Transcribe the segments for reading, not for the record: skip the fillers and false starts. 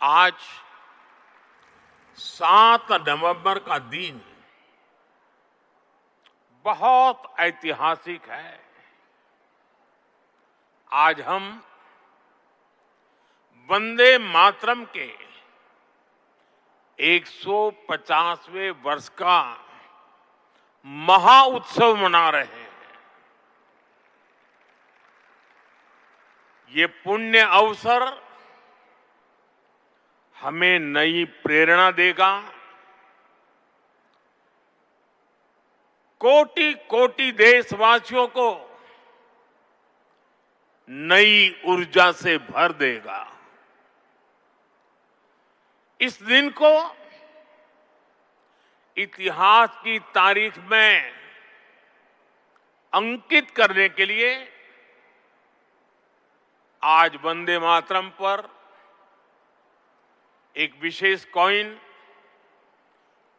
आज 7 नवंबर का दिन बहुत ऐतिहासिक है। आज हम वंदे मातरम के 150वें वर्ष का महाउत्सव मना रहे हैं। ये पुण्य अवसर हमें नई प्रेरणा देगा, कोटि कोटि देशवासियों को नई ऊर्जा से भर देगा। इस दिन को इतिहास की तारीख में अंकित करने के लिए आज वंदे मातरम पर एक विशेष कॉइन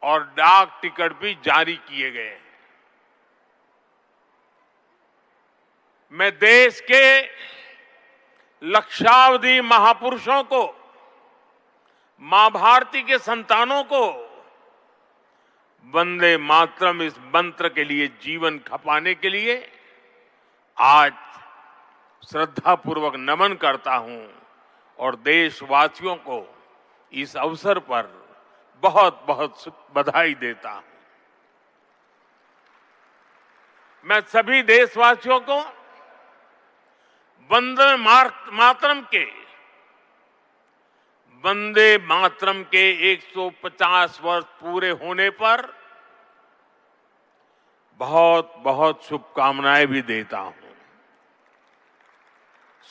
और डाक टिकट भी जारी किए गए हैं। मैं देश के लक्षावधि महापुरुषों को, मां भारती के संतानों को वंदे मातरम इस मंत्र के लिए जीवन खपाने के लिए आज श्रद्धापूर्वक नमन करता हूं और देशवासियों को इस अवसर पर बहुत बहुत बधाई देता हूं। मैं सभी देशवासियों को वंदे मातरम के 150 वर्ष पूरे होने पर बहुत बहुत शुभकामनाएं भी देता हूं।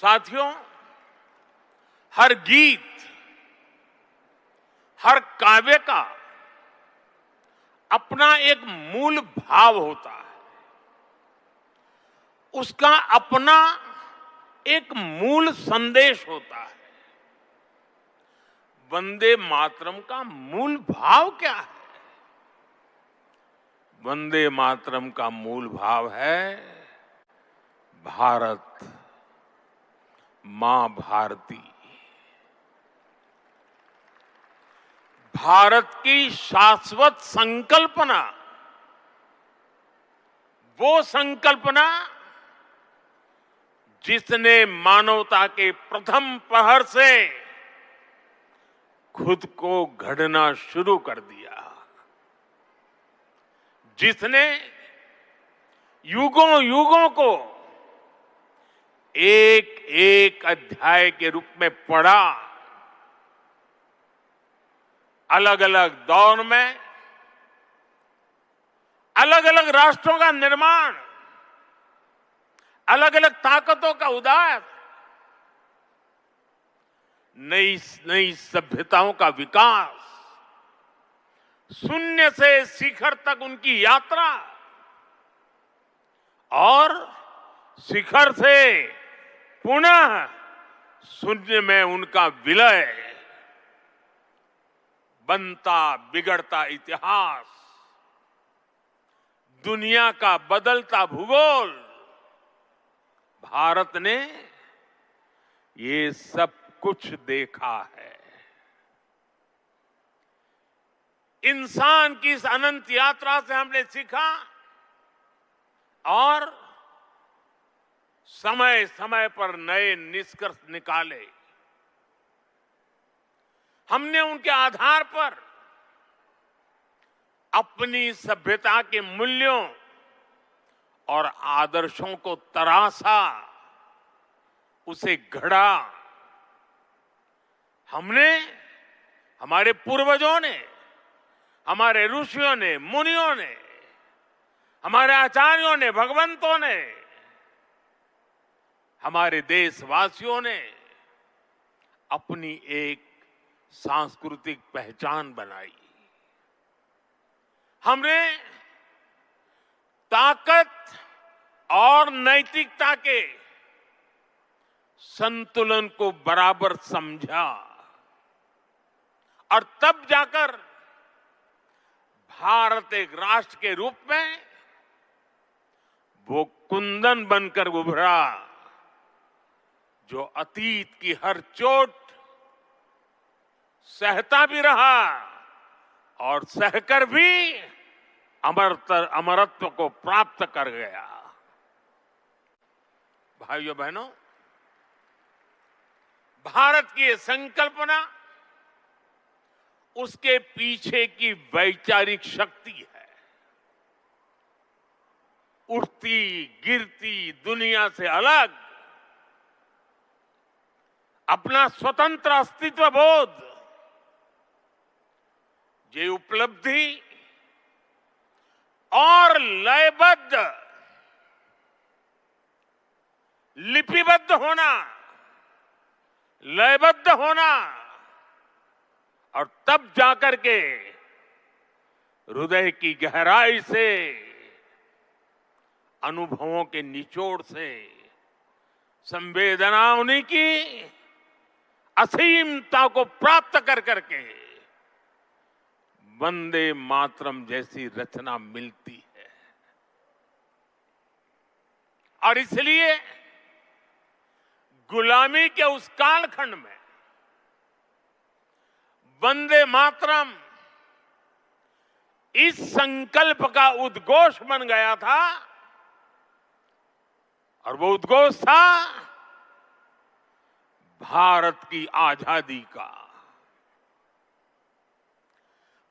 साथियों, हर गीत, हर काव्य का अपना एक मूल भाव होता है, उसका अपना एक मूल संदेश होता है। वंदे मातरम का मूल भाव क्या है? वंदे मातरम का मूल भाव है भारत मां भारती। भारत की शाश्वत संकल्पना, वो संकल्पना जिसने मानवता के प्रथम प्रहर से खुद को गढ़ना शुरू कर दिया, जिसने युगों युगों को एक एक अध्याय के रूप में पढ़ा, अलग अलग दौर में अलग अलग राष्ट्रों का निर्माण, अलग अलग ताकतों का उदय, नई नई सभ्यताओं का विकास, शून्य से शिखर तक उनकी यात्रा और शिखर से पुनः शून्य में उनका विलय, बनता बिगड़ता इतिहास, दुनिया का बदलता भूगोल, भारत ने ये सब कुछ देखा है। इंसान की इस अनंत यात्रा से हमने सीखा और समय समय पर नए निष्कर्ष निकाले। हमने उनके आधार पर अपनी सभ्यता के मूल्यों और आदर्शों को तराशा, उसे गढ़ा। हमने, हमारे पूर्वजों ने, हमारे ऋषियों ने, मुनियों ने, हमारे आचार्यों ने, भगवंतों ने, हमारे देशवासियों ने अपनी एक सांस्कृतिक पहचान बनाई। हमने ताकत और नैतिकता के संतुलन को बराबर समझा और तब जाकर भारत एक राष्ट्र के रूप में वो कुंदन बनकर उभरा जो अतीत की हर चोट, सहता भी रहा और सहकर भी अमरत्व को प्राप्त कर गया। भाइयों बहनों, भारत की ये संकल्पना, उसके पीछे की वैचारिक शक्ति है। उठती गिरती दुनिया से अलग अपना स्वतंत्र अस्तित्व बोध, ये उपलब्धि और लयबद्ध लिपिबद्ध होना, लयबद्ध होना और तब जाकर के हृदय की गहराई से, अनुभवों के निचोड़ से, संवेदनाओं की असीमता को प्राप्त कर करके वंदे मातरम जैसी रचना मिलती है। और इसलिए गुलामी के उस कालखंड में वंदे मातरम इस संकल्प का उद्घोष बन गया था। और वो उद्घोष था भारत की आजादी का।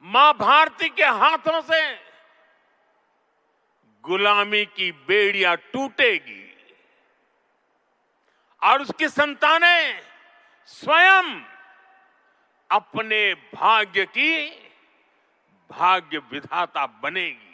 मां भारती के हाथों से गुलामी की बेड़ियां टूटेगी और उसकी संतानें स्वयं अपने भाग्य की भाग्य विधाता बनेगी।